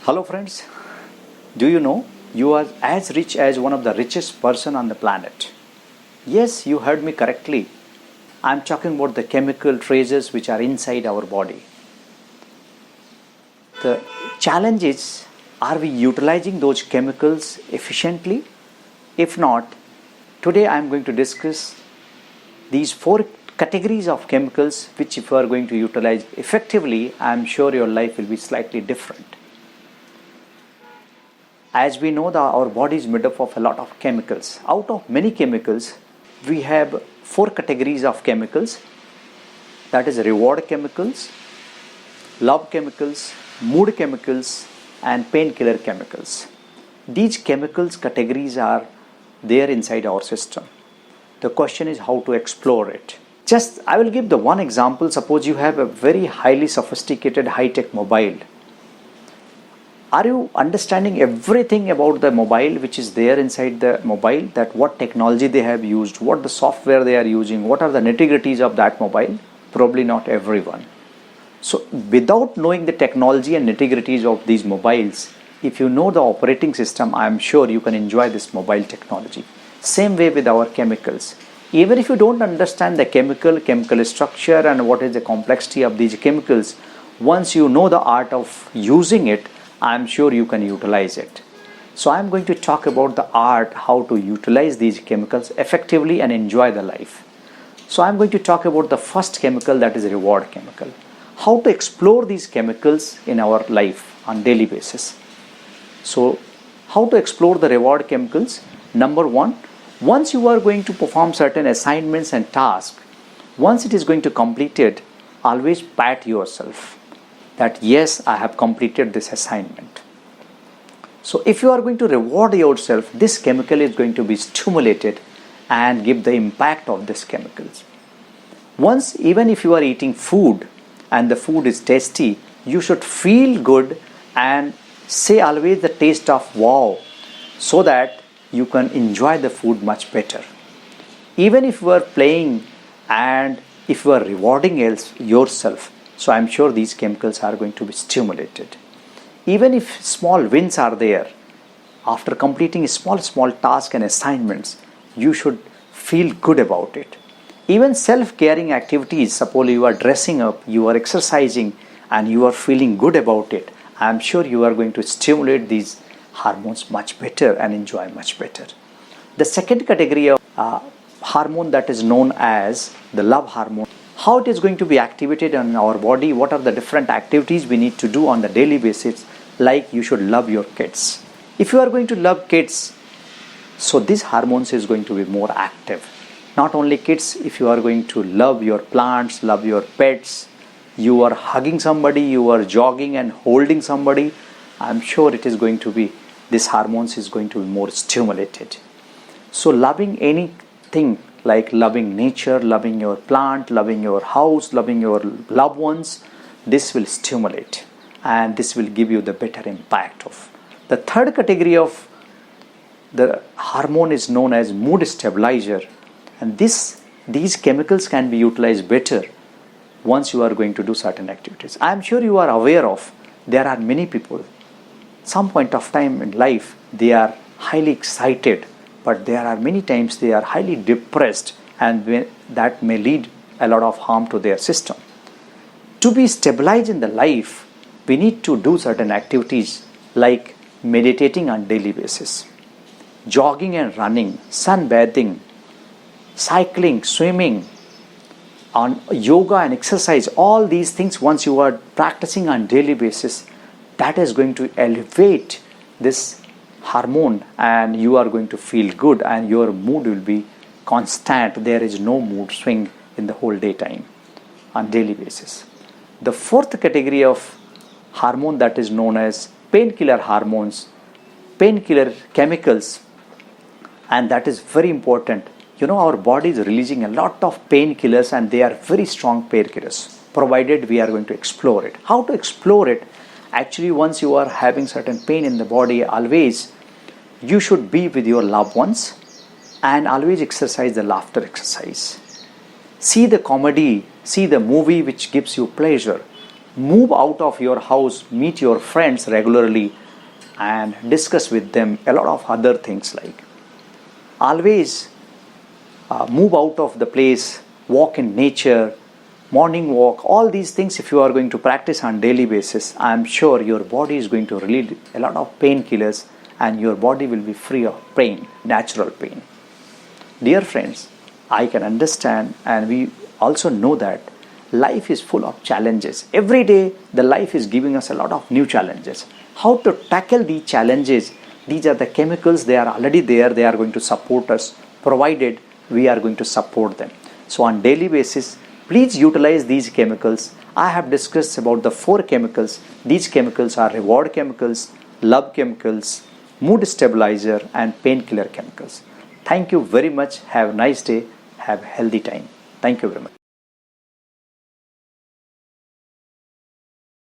Hello friends, do you know you are as rich as one of the richest person on the planet? Yes, you heard me correctly. I'm talking about the chemical traces which are inside our body. The challenge is, are we utilizing those chemicals efficiently? If not, today I'm going to discuss these four categories of chemicals which if you are going to utilize effectively, I'm sure your life will be slightly different. As we know that our body is made up of a lot of chemicals. Out of many chemicals, we have four categories of chemicals, that is reward chemicals, love chemicals, mood chemicals and painkiller chemicals. These chemicals categories are there inside our system. The question is how to explore it. I will give the one example. Suppose you have a very highly sophisticated high-tech mobile. Are you understanding everything about the mobile which is there inside the mobile, that what technology they have used, what the software they are using, what are the nitty-gritties of that mobile? Probably not everyone. So without knowing the technology and nitty-gritties of these mobiles, if you know the operating system, I am sure you can enjoy this mobile technology. Same way with our chemicals. Even if you don't understand the chemical structure and what is the complexity of these chemicals, once you know the art of using it, I'm sure you can utilize it. So I'm going to talk about the art, how to utilize these chemicals effectively and enjoy the life. So I'm going to talk about the first chemical, that is reward chemical. How to explore these chemicals in our life on daily basis. So how to explore the reward chemicals? Number one, once you are going to perform certain assignments and tasks, once it is going to complete it, always pat yourself that yes, I have completed this assignment. So if you are going to reward yourself, this chemical is going to be stimulated and give the impact of this chemicals. Once, even if you are eating food and the food is tasty, you should feel good and say always the taste of wow, so that you can enjoy the food much better. Even if you are playing and if you are rewarding yourself, so I'm sure these chemicals are going to be stimulated. Even if small wins are there, after completing small tasks and assignments, you should feel good about it. Even self-caring activities, suppose you are dressing up, you are exercising and you are feeling good about it, I'm sure you are going to stimulate these hormones much better and enjoy much better. The second category of hormone, that is known as the love hormone. How it is going to be activated in our body, what are the different activities we need to do on the daily basis, like you should love your kids. If you are going to love kids, so this hormones is going to be more active. Not only kids, if you are going to love your plants, love your pets, you are hugging somebody, you are jogging and holding somebody, I'm sure it is going to be, this hormones is going to be more stimulated. So loving anything, like loving nature, loving your plant, loving your house, loving your loved ones, this will stimulate and this will give you the better impact of. The third category of the hormone is known as mood stabilizer, and these chemicals can be utilized better once you are going to do certain activities. I am sure you are aware of, there are many people, some point of time in life they are highly excited, but there are many times they are highly depressed, and that may lead a lot of harm to their system. To be stabilized in the life, we need to do certain activities like meditating on daily basis, jogging and running, sunbathing, cycling, swimming, on yoga and exercise. All these things, once you are practicing on daily basis, that is going to elevate this hormone and you are going to feel good and your mood will be constant. There is no mood swing in the whole daytime on daily basis. The fourth category of hormone, that is known as painkiller hormones, painkiller chemicals, and that is very important. You know, our body is releasing a lot of painkillers and they are very strong painkillers, provided we are going to explore it. How to explore it? Actually, once you are having certain pain in the body, always you should be with your loved ones and always exercise the laughter exercise. See the comedy, see the movie which gives you pleasure. move out of your house, meet your friends regularly, and discuss with them a lot of other things, like always move out of the place, walk in nature, morning walk, all these things. If you are going to practice on daily basis, I am sure your body is going to release a lot of painkillers and your body will be free of pain, natural pain. Dear friends, I can understand, and we also know that life is full of challenges. Every day the life is giving us a lot of new challenges. How to tackle these challenges? These are the chemicals, they are already there, they are going to support us, provided we are going to support them. So on daily basis, please utilize these chemicals. I have discussed about the 4 chemicals. These chemicals are reward chemicals, love chemicals, mood stabilizer, and painkiller chemicals. Thank you very much. Have a nice day. Have a healthy time. Thank you very much.